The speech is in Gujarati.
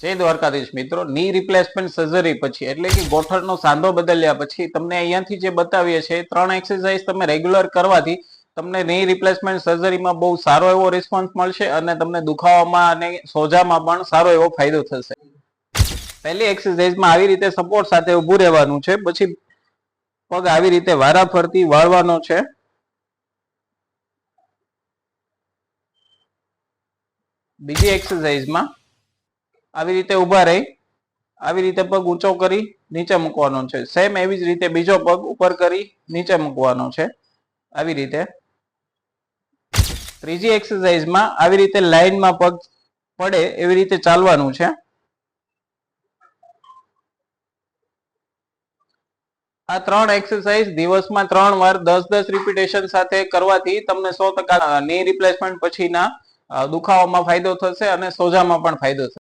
જય દ્વારકાધીશ મિત્રો, ની રિપ્લેસમેન્ટ સર્જરી પછી એટલે કે ગોઠણનો સાંધો બદલ્યા પછી તમને અહીંયાથી જે બતાવીએ છીએ 3 એક્સરસાઇઝ તમે રેગ્યુલર કરવાથી તમને ની રિપ્લેસમેન્ટ સર્જરીમાં બહુ સારો એવો રિસ્પોન્સ મળશે અને તમને દુખાવામાં અને સોજામાં પણ સારો એવો ફાયદો થશે. પહેલી એક્સરસાઇઝમાં આવી રીતે સપોર્ટ સાથે ઊભું રહેવાનું છે. પછી પગ આવી રીતે વારા ફરતી વાળવાનો છે. બીજી એક્સરસાઇઝમાં આવી રીતે ઊભા રહી આવી રીતે પગ ઊંચો કરી નીચે મૂકવાનો છે. સેમ એવી જ રીતે બીજો પગ ઉપર કરી નીચે મૂકવાનો છે. આવી રીતે ત્રીજી એક્સરસાઇઝમાં આવી રીતે લાઈનમાં પગ પડે એવી રીતે ચાલવાનું છે. આ 3 એક્સરસાઇઝ દિવસમાં 3 વાર 10-10 રિપીટેશન સાથે કરવાથી તમને 100% ની રિપ્લેસમેન્ટ પછીના દુખાવામાં ફાયદો થશે અને સોજામાં પણ ફાયદો થશે.